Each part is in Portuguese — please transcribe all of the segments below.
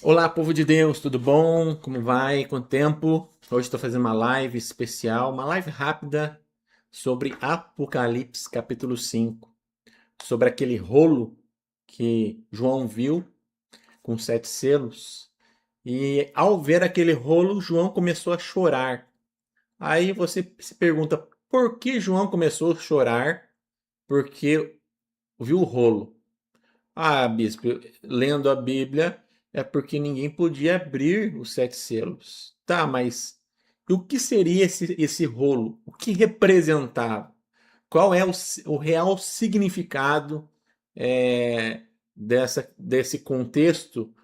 Olá, povo de Deus, tudo bom? Como vai? Quanto tempo? Hoje estou fazendo uma live especial, uma live rápida sobre Apocalipse capítulo 5, sobre aquele rolo que João viu com 7 selos. E ao ver aquele rolo, João começou a chorar. Aí você se pergunta, por que João começou a chorar? Porque viu o rolo. Ah, bispo, lendo a Bíblia é porque ninguém podia abrir os 7 selos. Tá, mas o que seria esse rolo? O que representava? Qual é o real significado desse contexto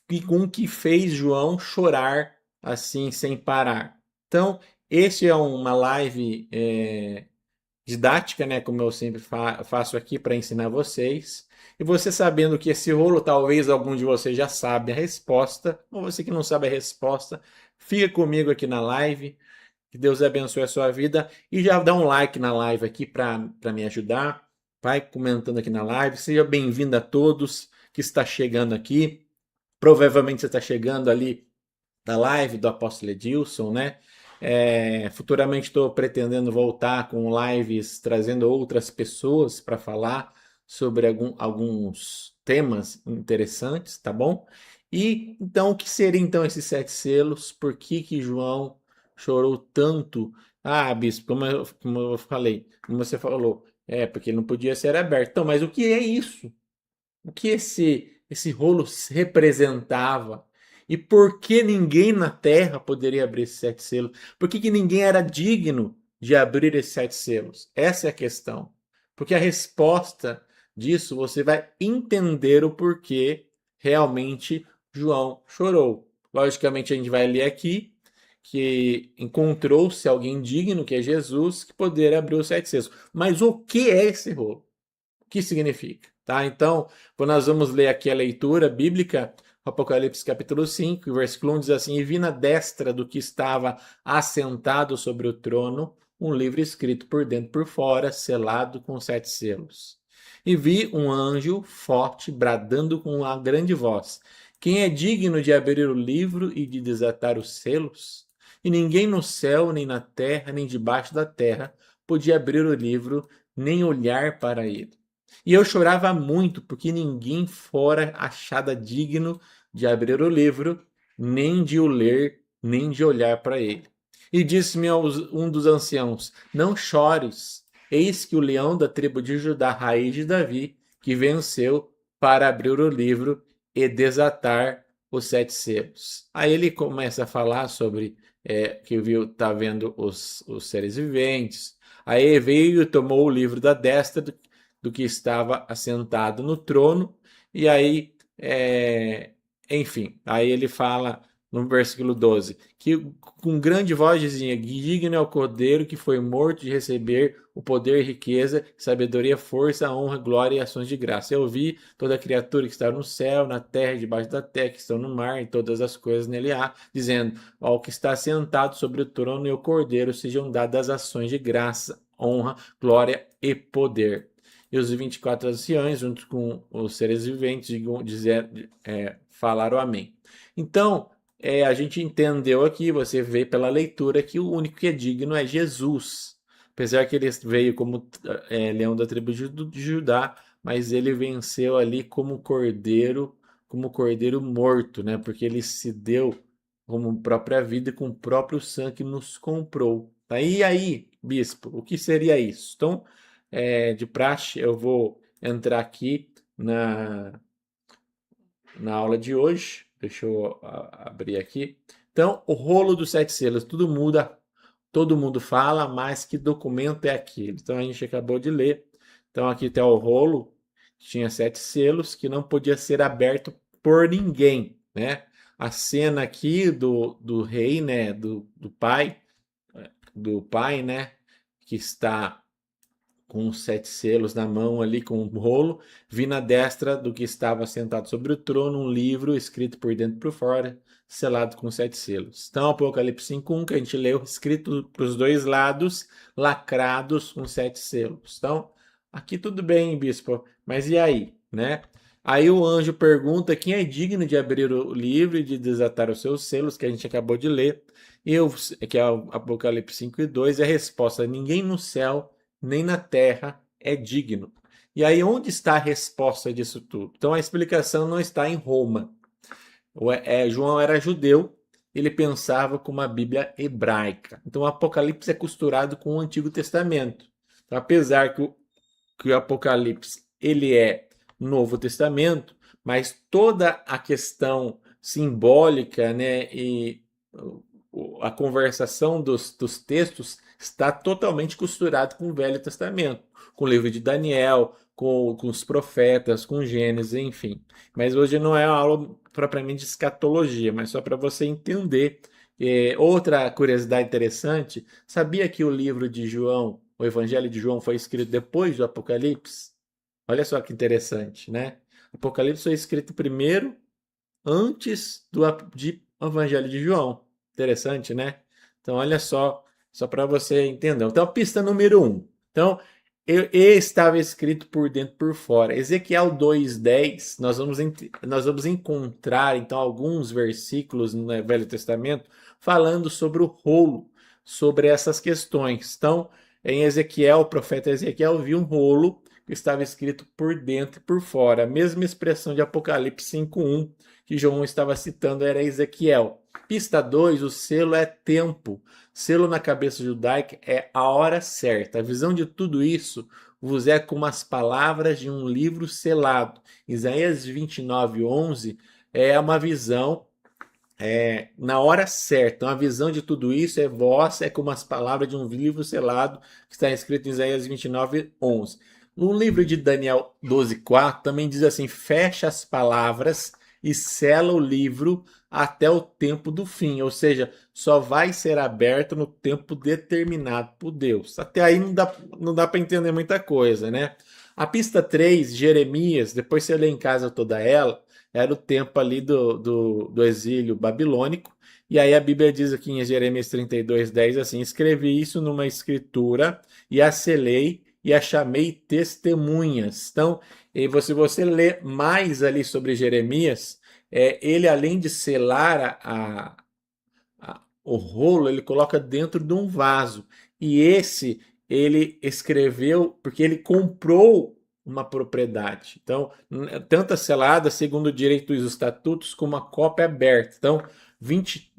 e com que fez João chorar assim sem parar? Então, este é uma live didática, né, como eu sempre faço aqui para ensinar vocês. E você sabendo que esse rolo, talvez algum de vocês já sabe a resposta, ou você que não sabe a resposta, fica comigo aqui na live. Que Deus abençoe a sua vida e já dá um like na live aqui para me ajudar. Vai comentando aqui na live. Seja bem-vindo a todos que está chegando aqui. Provavelmente você está chegando ali da live do Apóstolo Edilson, né? Futuramente estou pretendendo voltar com lives trazendo outras pessoas para falar sobre alguns temas interessantes, tá bom? E então, o que seriam então esses 7 selos? Por que João chorou tanto? Ah, bispo, como eu falei, como você falou, porque ele não podia ser aberto. Então, mas o que é isso? O que esse rolo representava? E por que ninguém na Terra poderia abrir esses 7 selos? Por que ninguém era digno de abrir esses 7 selos? Essa é a questão. Porque a resposta disso você vai entender o porquê realmente João chorou. Logicamente, a gente vai ler aqui que encontrou-se alguém digno, que é Jesus, que poderia abrir os 7 selos. Mas o que é esse rolo? O que significa? Tá? Então, quando nós vamos ler aqui a leitura bíblica, Apocalipse capítulo 5, versículo 1 diz assim: E vi na destra do que estava assentado sobre o trono um livro escrito por dentro e por fora, selado com 7 selos. E vi um anjo forte bradando com uma grande voz: Quem é digno de abrir o livro e de desatar os selos? E ninguém no céu, nem na terra, nem debaixo da terra podia abrir o livro, nem olhar para ele. E eu chorava muito, porque ninguém fora achada digno de abrir o livro, nem de o ler, nem de olhar para ele. E disse-me um dos anciãos: Não chores, eis que o leão da tribo de Judá, raiz de Davi, que venceu para abrir o livro e desatar os 7 selos. Aí ele começa a falar sobre que viu, tá vendo os seres viventes. Aí veio e tomou o livro da destra do que estava assentado no trono, e aí, enfim, aí ele fala no versículo 12, que com grande voz dizia: Digno é o cordeiro que foi morto de receber o poder, riqueza, sabedoria, força, honra, glória e ações de graça. Eu vi toda criatura que está no céu, na terra, debaixo da terra, que estão no mar, e todas as coisas nele há, dizendo: Ao que está sentado sobre o trono e o cordeiro sejam dadas ações de graça, honra, glória e poder. E os 24 anciãos, junto com os seres viventes, falaram amém. Então, a gente entendeu aqui, você vê pela leitura, que o único que é digno é Jesus. Apesar que ele veio como leão da tribo de Judá, mas ele venceu ali como cordeiro morto, né? Porque ele se deu como própria vida e com o próprio sangue nos comprou. Tá? E aí, bispo, o que seria isso? Então, de praxe, eu vou entrar aqui na aula de hoje. Deixa eu abrir aqui. Então, o rolo dos 7 selos, tudo muda, todo mundo fala, mas que documento é aquele? Então, a gente acabou de ler. Então, aqui está o rolo, que tinha 7 selos, que não podia ser aberto por ninguém, né? A cena aqui do rei, né? Do pai, né? Que está com os 7 selos na mão ali, com um rolo, vi na destra do que estava sentado sobre o trono um livro escrito por dentro e por fora, selado com 7 selos. Então, Apocalipse 5:1, que a gente leu, escrito para os dois lados, lacrados com 7 selos. Então, aqui tudo bem, bispo, mas e aí, né? Aí o anjo pergunta quem é digno de abrir o livro e de desatar os seus selos, que a gente acabou de ler, que é o Apocalipse 5:2, e a resposta: ninguém no céu nem na terra é digno. E aí, onde está a resposta disso tudo? Então, a explicação não está em Roma. João era judeu, ele pensava com uma Bíblia hebraica. Então, o Apocalipse é costurado com o Antigo Testamento. Então, apesar que o Apocalipse ele é Novo Testamento, mas toda a questão simbólica, né, e a conversação dos textos está totalmente costurado com o Velho Testamento, com o livro de Daniel, com os profetas, com Gênesis, enfim. Mas hoje não é uma aula propriamente de escatologia, mas só para você entender. Outra curiosidade interessante, sabia que o livro de João, o Evangelho de João, foi escrito depois do Apocalipse? Olha só que interessante, né? O Apocalipse foi escrito primeiro, antes de Evangelho de João. Interessante, né? Então, olha só para você entender. Então, pista número 1. Então, estava escrito por dentro e por fora. Ezequiel 2:10, nós vamos encontrar, então, alguns versículos no Velho Testamento falando sobre o rolo, sobre essas questões. Então, em Ezequiel, o profeta Ezequiel viu um rolo que estava escrito por dentro e por fora. A mesma expressão de Apocalipse 5:1 que João estava citando era Ezequiel. Pista 2, o selo é tempo. Selo na cabeça judaica é a hora certa. A visão de tudo isso vos é como as palavras de um livro selado. Isaías 29:11 é uma visão na hora certa. Então, a visão de tudo isso é vossa, é como as palavras de um livro selado, que está escrito em Isaías 29:11. No livro de Daniel 12:4 também diz assim: fecha as palavras e sela o livro até o tempo do fim, ou seja, só vai ser aberto no tempo determinado por Deus. Até aí não dá para entender muita coisa, né? A pista 3, Jeremias, depois você lê em casa toda ela, era o tempo ali do exílio babilônico. E aí a Bíblia diz aqui em Jeremias 32:10 assim: escrevi isso numa escritura e a selei e a chamei testemunhas. Então, se você ler mais ali sobre Jeremias, ele além de selar o rolo, ele coloca dentro de um vaso. E esse ele escreveu porque ele comprou uma propriedade. Então, tanto a selada, segundo o direito dos estatutos, como a cópia aberta. Então,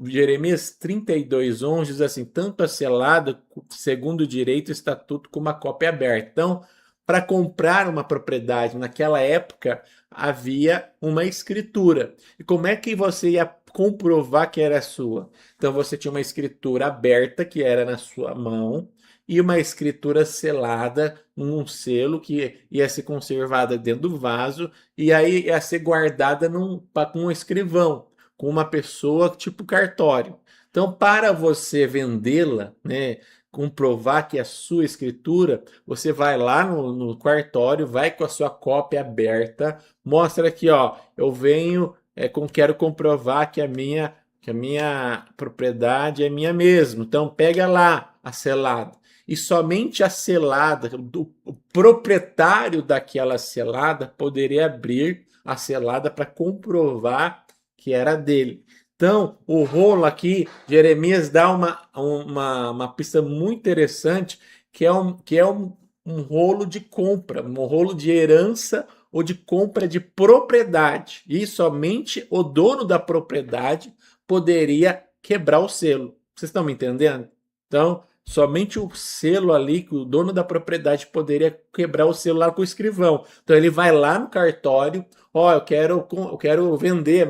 Jeremias 32:11 diz assim: tanto a selada, segundo o direito, o estatuto, como a cópia aberta. Então, para comprar uma propriedade naquela época, havia uma escritura. E como é que você ia comprovar que era sua? Então, você tinha uma escritura aberta, que era na sua mão, e uma escritura selada, um selo que ia ser conservada dentro do vaso, e aí ia ser guardada com um escrivão, com uma pessoa tipo cartório. Então, para você vendê-la, né, comprovar que é a sua escritura, você vai lá no cartório, vai com a sua cópia aberta, mostra aqui, ó, eu venho, quero comprovar que a minha propriedade é minha mesmo. Então, pega lá a selada. E somente a selada, o proprietário daquela selada, poderia abrir a selada para comprovar que era dele. Então, o rolo aqui, Jeremias dá uma pista muito interessante, que é um rolo de compra, um rolo de herança ou de compra de propriedade. E somente o dono da propriedade poderia quebrar o selo. Vocês estão me entendendo? Então, somente o selo ali, que o dono da propriedade poderia quebrar o selo lá com o escrivão. Então, ele vai lá no cartório: ó, eu quero vender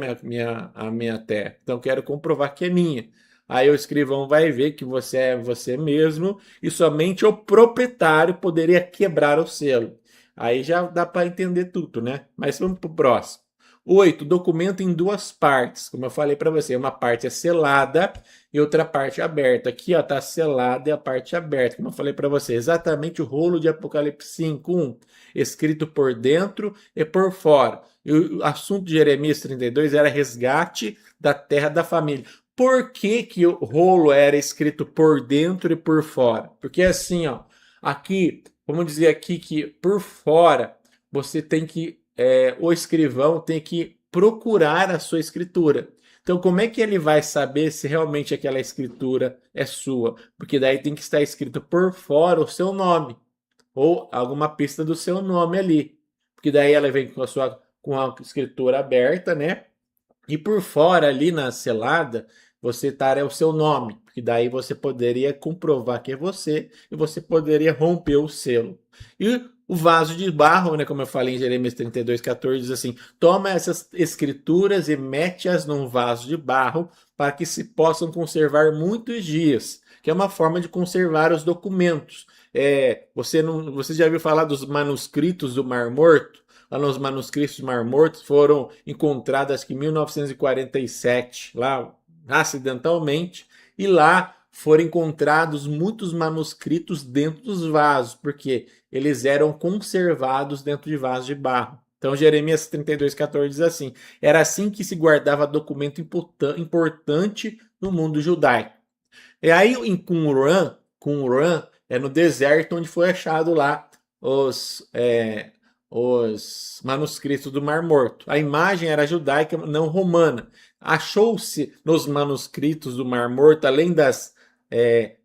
a minha terra, então eu quero comprovar que é minha. Aí o escrivão vai ver que você é você mesmo e somente o proprietário poderia quebrar o selo. Aí já dá para entender tudo, né? Mas vamos para o próximo. 8. Documento em duas partes. Como eu falei para você, uma parte é selada e outra parte é aberta. Aqui está selada e a parte aberta. Como eu falei para você, exatamente o rolo de Apocalipse 5:1, escrito por dentro e por fora. E o assunto de Jeremias 32 era resgate da terra da família. Por que o rolo era escrito por dentro e por fora? Porque assim, ó, aqui, vamos dizer aqui que por fora você tem que o escrivão tem que procurar a sua escritura. Então, como é que ele vai saber se realmente aquela escritura é sua? Porque daí tem que estar escrito por fora o seu nome, ou alguma pista do seu nome ali. Porque daí ela vem com a escritura aberta, né? E por fora ali na selada, você estaria o seu nome, que daí você poderia comprovar que é você e você poderia romper o selo. E o vaso de barro, né, como eu falei em Jeremias 32:14, diz assim: toma essas escrituras e mete-as num vaso de barro para que se possam conservar muitos dias, que é uma forma de conservar os documentos. Você já ouviu falar dos manuscritos do Mar Morto? Lá nos manuscritos do Mar Morto foram encontrados acho que em 1947, lá acidentalmente, e lá foram encontrados muitos manuscritos dentro dos vasos, porque eles eram conservados dentro de vasos de barro. Então Jeremias 32:14 diz assim: era assim que se guardava documento importante no mundo judaico. E aí em Qumran é no deserto onde foi achado lá os, é, os manuscritos do Mar Morto. A imagem era judaica, não romana. Achou-se nos manuscritos do Mar Morto, além das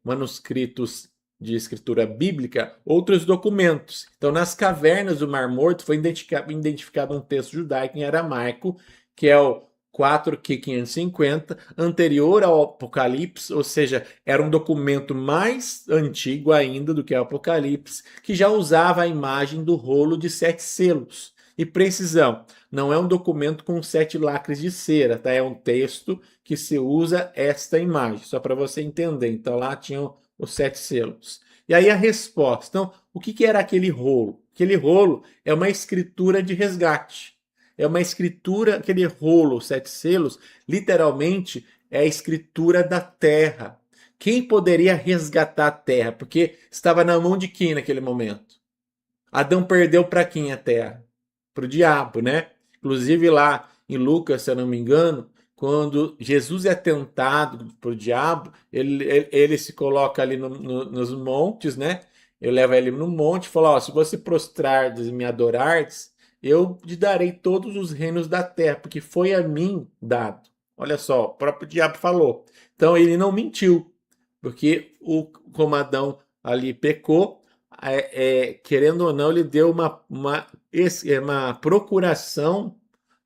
manuscritos de escritura bíblica, outros documentos. Então, nas cavernas do Mar Morto foi identificado um texto judaico em aramaico, que é o 4Q550, anterior ao Apocalipse, ou seja, era um documento mais antigo ainda do que o Apocalipse, que já usava a imagem do rolo de 7 selos. E precisão, não é um documento com 7 lacres de cera, tá? É um texto que se usa esta imagem, só para você entender. Então lá tinham os 7 selos. E aí a resposta. Então, o que era aquele rolo? Aquele rolo é uma escritura de resgate. É uma escritura, aquele rolo, 7 selos, literalmente é a escritura da terra. Quem poderia resgatar a terra? Porque estava na mão de quem naquele momento? Adão perdeu para quem a terra? Para o diabo, né? Inclusive lá em Lucas, se eu não me engano, quando Jesus é tentado por diabo, ele se coloca ali nos montes, né? Eu levo ele no monte e falo: ó, se você prostrardes e me adorardes, eu te darei todos os reinos da terra, porque foi a mim dado. Olha só, o próprio diabo falou. Então ele não mentiu, porque como Adão ali pecou, querendo ou não, ele deu uma procuração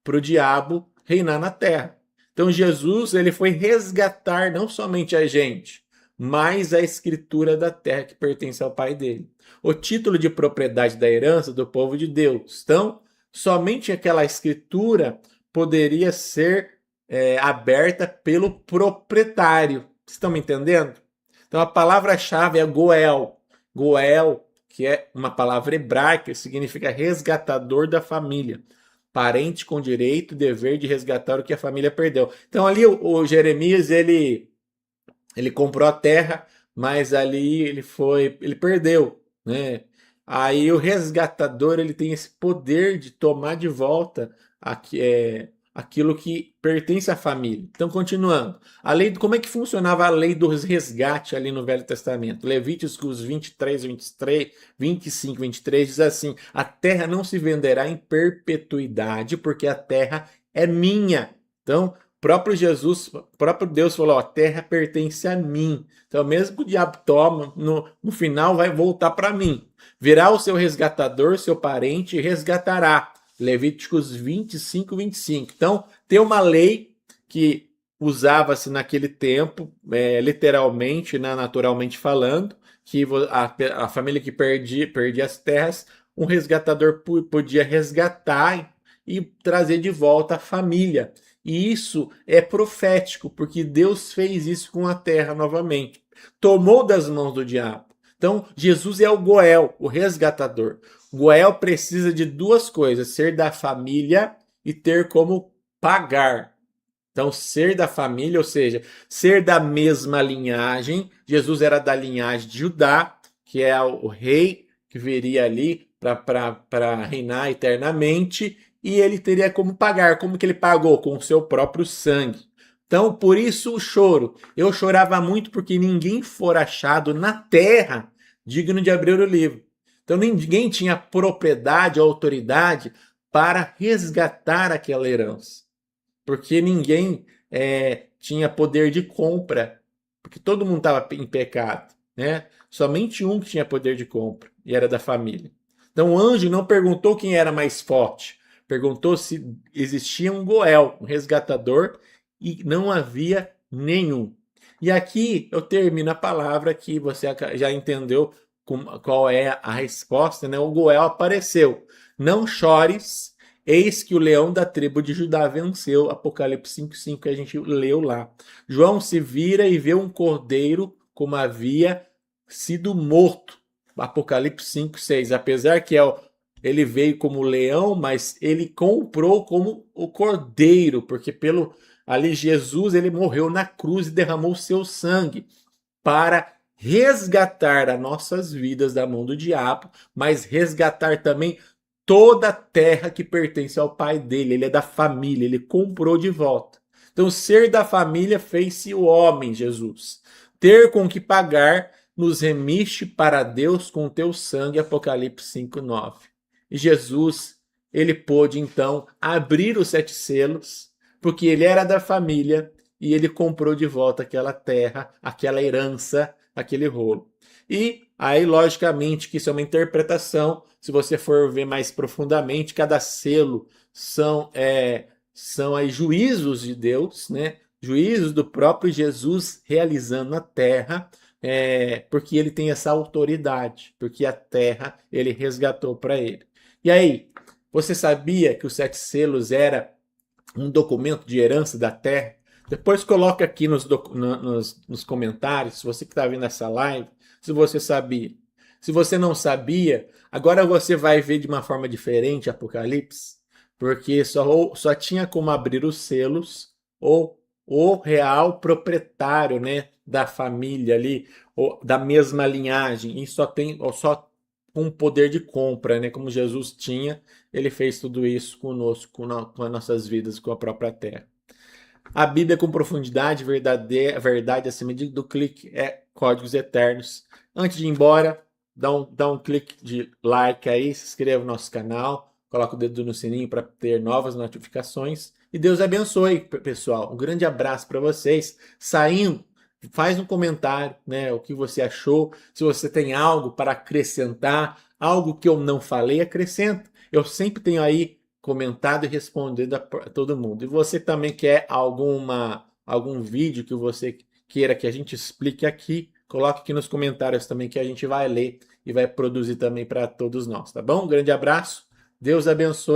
para o diabo reinar na terra. Então Jesus ele foi resgatar não somente a gente, mas a escritura da terra que pertence ao pai dele. O título de propriedade da herança do povo de Deus. Então, somente aquela escritura poderia ser aberta pelo proprietário. Vocês estão me entendendo? Então a palavra-chave é Goel. Goel, que é uma palavra hebraica, significa resgatador da família. Parente com direito e dever de resgatar o que a família perdeu. Então ali o Jeremias, ele comprou a terra, mas ali ele perdeu, né? Aí o resgatador, ele tem esse poder de tomar de volta aquilo que pertence à família. Então, continuando. Como é que funcionava a lei do resgate ali no Velho Testamento? Levíticos 23, 25, 23 diz assim: a terra não se venderá em perpetuidade, porque a terra é minha. Então, próprio Deus falou: a terra pertence a mim. Então, mesmo que o diabo toma, no final vai voltar para mim. Virá o seu resgatador, seu parente, e resgatará. Levíticos 25, 25. Então, tem uma lei que usava-se naquele tempo, literalmente, né, naturalmente falando, que a família que perdia as terras, um resgatador podia resgatar e trazer de volta a família. E isso é profético, porque Deus fez isso com a terra novamente. Tomou das mãos do diabo. Então, Jesus é o Goel, o resgatador. Goel precisa de duas coisas: ser da família e ter como pagar. Então, ser da família, ou seja, ser da mesma linhagem. Jesus era da linhagem de Judá, que é o rei que viria ali para reinar eternamente, e ele teria como pagar. Como que ele pagou? Com o seu próprio sangue. Então, por isso o choro. Eu chorava muito porque ninguém fora achado na terra digno de abrir o livro. Então, ninguém tinha propriedade ou autoridade para resgatar aquela herança. Porque ninguém tinha poder de compra, porque todo mundo estava em pecado, né? Somente um que tinha poder de compra, e era da família. Então o anjo não perguntou quem era mais forte, perguntou se existia um Goel, um resgatador, e não havia nenhum. E aqui eu termino a palavra que você já entendeu qual é a resposta, né? O Goel apareceu. Não chores, eis que o leão da tribo de Judá venceu. Apocalipse 5:5 que a gente leu lá. João se vira e vê um cordeiro como havia sido morto. Apocalipse 5:6. Apesar que ele veio como leão, mas ele comprou como o cordeiro, porque pelo ali Jesus ele morreu na cruz e derramou seu sangue para resgatar as nossas vidas da mão do diabo, mas resgatar também toda a terra que pertence ao pai dele. Ele é da família, ele comprou de volta. Então, ser da família fez-se o homem, Jesus. Ter com que pagar, nos remiste para Deus com teu sangue, Apocalipse 5:9. E Jesus, ele pôde então abrir os 7 selos, porque ele era da família e ele comprou de volta aquela terra, aquela herança, aquele rolo. E aí, logicamente, que isso é uma interpretação. Se você for ver mais profundamente, cada selo são aí juízos de Deus, né? Juízos do próprio Jesus realizando na terra, porque ele tem essa autoridade, porque a terra ele resgatou para ele. E aí, você sabia que os 7 selos era um documento de herança da terra? Depois coloca aqui nos comentários, se você que está vendo essa live, se você sabia. Se você não sabia, agora você vai ver de uma forma diferente Apocalipse, porque só tinha como abrir os selos ou o real proprietário, né, da família ali, ou da mesma linhagem, e só com poder de compra, né, como Jesus tinha, ele fez tudo isso conosco, com as nossas vidas, com a própria terra. A Bíblia com profundidade, verdade acima do clique, é códigos eternos. Antes de ir embora, dá um clique de like aí, se inscreva no nosso canal, coloca o dedo no sininho para ter novas notificações. E Deus abençoe, pessoal. Um grande abraço para vocês. Saindo, faz um comentário, né, o que você achou. Se você tem algo para acrescentar, algo que eu não falei, acrescenta. Eu sempre tenho aí comentado e respondido a todo mundo. E você também quer algum vídeo que você queira que a gente explique aqui, coloque aqui nos comentários também que a gente vai ler e vai produzir também para todos nós, tá bom? Um grande abraço, Deus abençoe.